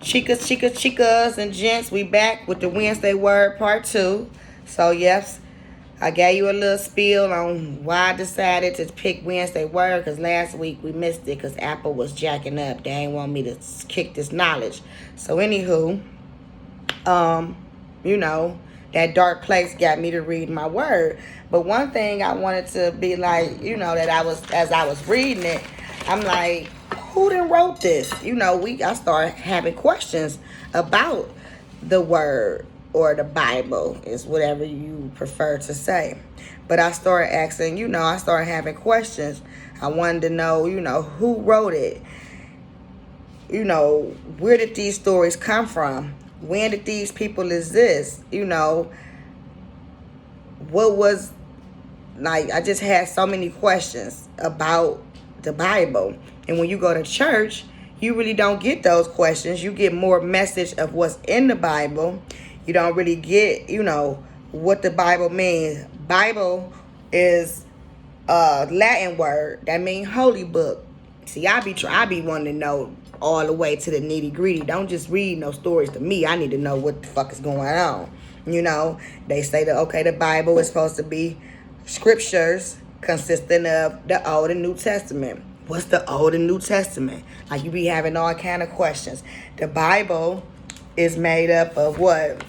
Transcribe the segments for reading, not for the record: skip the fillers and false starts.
Chicas, and gents, we back with the Wednesday Word Part 2. So, yes, I gave you a little spiel on why I decided to pick Wednesday Word, because last week we missed it because Apple was jacking up. They ain't want me to kick this knowledge. So, anywho, you know, that dark place got me to read my word. But one thing I wanted to be like, that as I was reading it, I'm like, who done wrote this? I started having questions about the word or the Bible, is whatever you prefer to say. But I started asking, I started having questions. I wanted to know, who wrote it? Where did these stories come from? When did these people exist? What was, like, I just had so many questions about the Bible. And when you go to church, you really don't get those questions. You get more message of what's in the Bible. You don't really get, what the Bible means. Bible is a Latin word that means holy book. See, I be wanting to know all the way to the nitty gritty. Don't just read no stories to me. I need to know what the fuck is going on. They say that, okay, the Bible is supposed to be scriptures consisting of the Old and New Testament. What's the Old and New Testament? Like, you be having all kind of questions. The Bible is made up of what?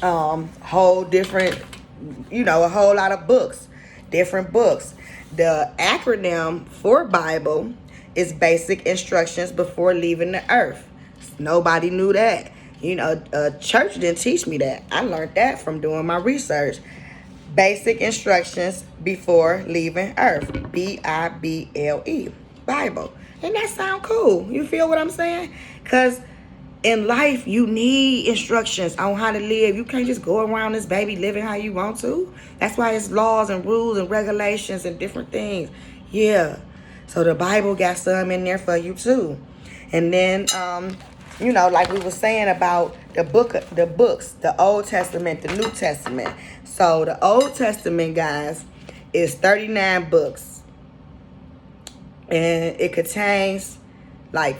Whole different, a whole lot of books, different books. The acronym for Bible is basic instructions before leaving the earth. Nobody knew that. Church didn't teach me that. I learned that from doing my research. Basic instructions before leaving earth. Bible. Bible. And that sound cool. You feel what I'm saying? Because in life, you need instructions on how to live. You can't just go around this baby living how you want to. That's why it's laws and rules and regulations and different things. Yeah. So the Bible got some in there for you too. And then, like we were saying about the books, the Old Testament, the New Testament. So the Old Testament, guys, is 39 books. And it contains like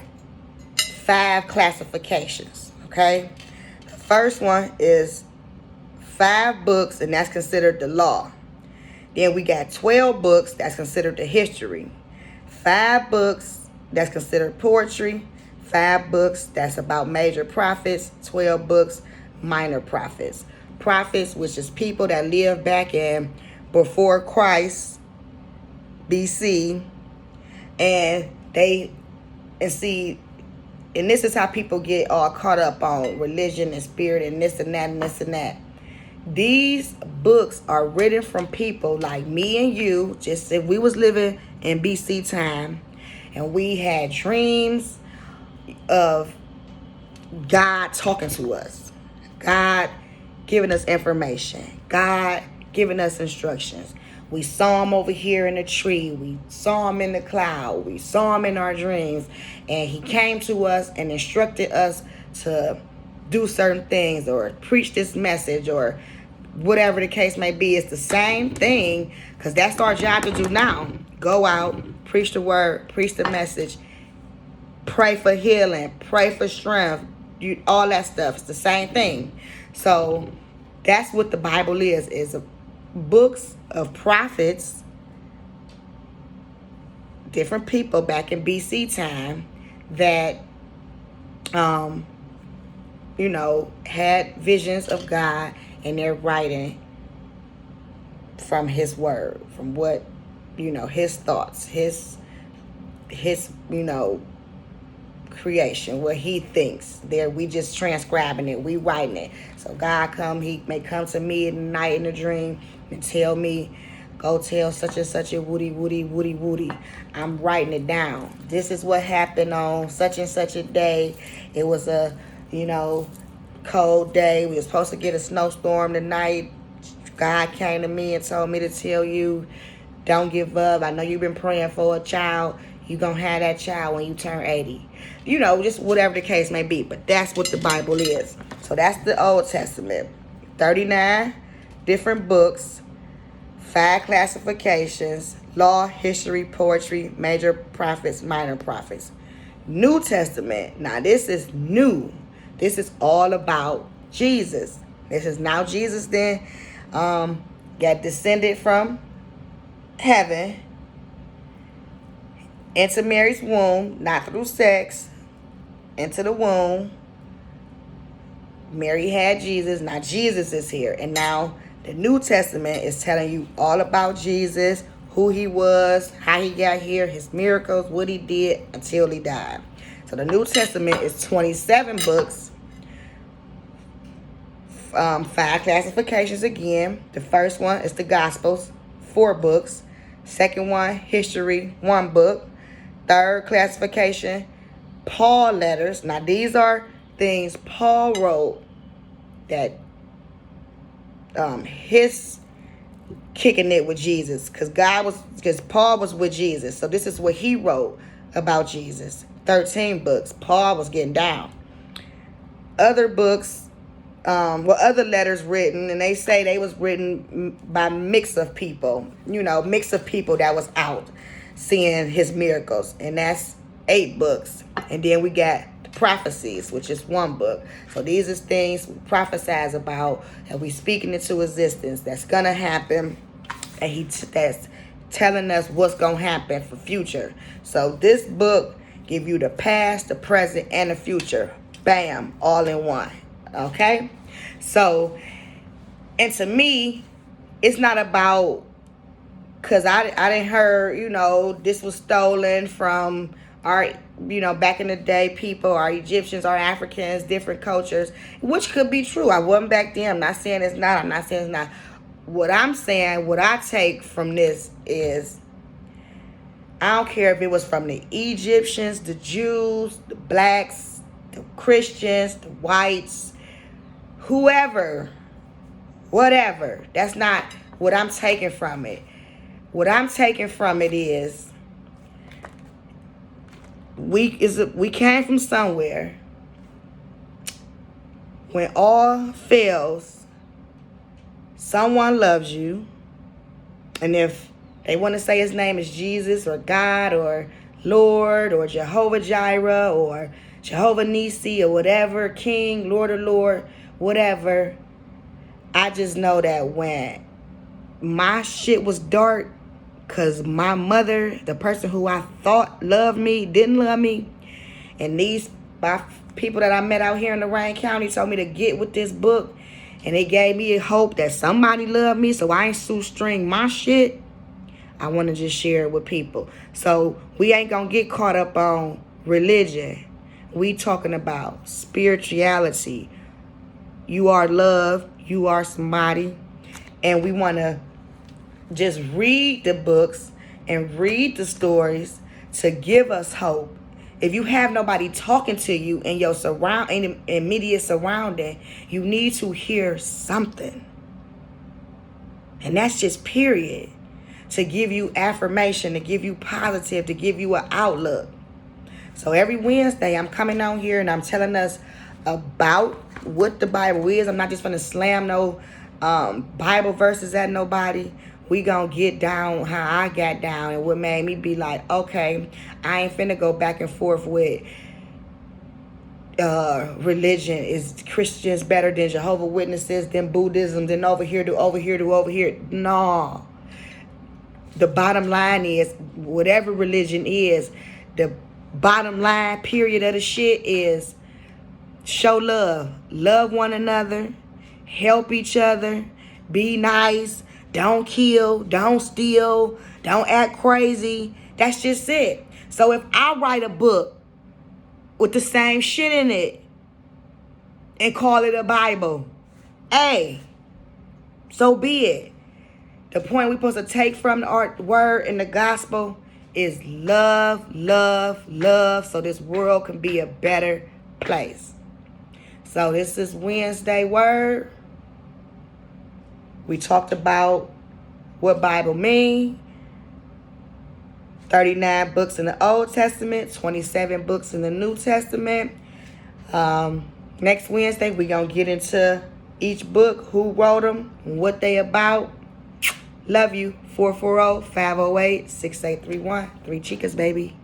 5 classifications, okay? The first one is 5 books, and that's considered the law. Then we got 12 books, that's considered the history. 5 books, that's considered poetry. 5 books, that's about major prophets. 12 books, minor prophets. Prophets, which is people that lived back in before Christ, BC, and this is how people get all caught up on religion and spirit and this and that and this and that. These books are written from people like me and you, just if we was living in BC time and we had dreams of God talking to us, God giving us information, God giving us instructions. We saw him over here in the tree. We saw him in the cloud. We saw him in our dreams. And he came to us and instructed us to do certain things or preach this message or whatever the case may be. It's the same thing, because that's our job to do now. Go out, preach the word, preach the message, pray for healing, pray for strength, all that stuff. It's the same thing. So that's what the Bible is books of prophets, different people back in BC time that, had visions of God, and they're writing from his word, from what, his thoughts, his creation, what he thinks. There, we just transcribing it, we writing it. So God he may come to me at night in a dream and tell me, go tell such and such a woody. I'm writing it down. This is what happened on such and such a day. It was a, cold day. We were supposed to get a snowstorm tonight. God came to me and told me to tell you, don't give up. I know you've been praying for a child. You're going to have that child when you turn 80. Just whatever the case may be. But that's what the Bible is. So that's the Old Testament. 39 different books, 5 classifications, law, history, poetry, major prophets, minor prophets. New Testament. Now this is new. This is all about Jesus. This is now Jesus then got descended from heaven into Mary's womb, not through sex, into the womb. Mary had Jesus. Now Jesus is here. And now the New Testament is telling you all about Jesus, who he was, how he got here, his miracles, what he did until he died. So the New Testament is 27 books, 5 classifications again. The first one is the Gospels, 4 books. Second one, history, 1 book. Third classification, Paul letters. Now these are things Paul wrote that his kicking it with Jesus, because Paul was with Jesus. So this is what he wrote about Jesus. 13 books. Paul was getting down. Other books, other letters written, and they say they was written by mix of people, mix of people that was out seeing his miracles, and that's 8 books. And then we got the prophecies, which is 1 book. So these is things we prophesize about that we speaking into existence that's gonna happen, and that's telling us what's gonna happen for future. So this book give you the past, the present, and the future. Bam, all in one. Okay? So, and to me, it's not about, because I didn't heard, this was stolen from our, back in the day, people, our Egyptians, our Africans, different cultures, which could be true. I wasn't back then. I'm not saying it's not. I'm not saying it's not. What I'm saying, what I take from this is, I don't care if it was from the Egyptians, the Jews, the blacks, the Christians, the whites, whoever, whatever. That's not what I'm taking from it. What I'm taking from it is we came from somewhere. When all fails, someone loves you. And if they want to say his name is Jesus or God or Lord or Jehovah Jireh or Jehovah Nisi or whatever, King, Lord or Lord, whatever, I just know that when my shit was dark, because my mother, the person who I thought loved me, didn't love me, and these people that I met out here in Lorain County told me to get with this book, and it gave me a hope that somebody loved me, so I ain't shoestring my shit. I want to just share it with people. So we ain't going to get caught up on religion. We talking about spirituality. You are love. You are somebody. And we want to just read the books and read the stories to give us hope. If you have nobody talking to you in your immediate surrounding, you need to hear something. And that's just period. To give you affirmation, to give you positive, to give you an outlook. So every Wednesday, I'm coming on here and I'm telling us about what the Bible is. I'm not just going to slam no Bible verses at nobody. We going to get down how I got down and what made me be like, okay, I ain't finna go back and forth with religion. Is Christians better than Jehovah's Witnesses, than Buddhism, than over here to over here to over here? No. The bottom line is, whatever religion is, the bottom line, period of the shit is show love. Love one another. Help each other. Be nice. Don't kill. Don't steal. Don't act crazy. That's just it. So if I write a book with the same shit in it and call it a Bible, hey, so be it. The point we're supposed to take from the word and the gospel is love, love, love, so this world can be a better place. So this is Wednesday Word. We talked about what Bible mean. 39 books in the Old Testament, 27 books in the New Testament. Next Wednesday, we're going to get into each book, who wrote them, what they about. Love you. 440-508-6831. 3 Chicas, baby.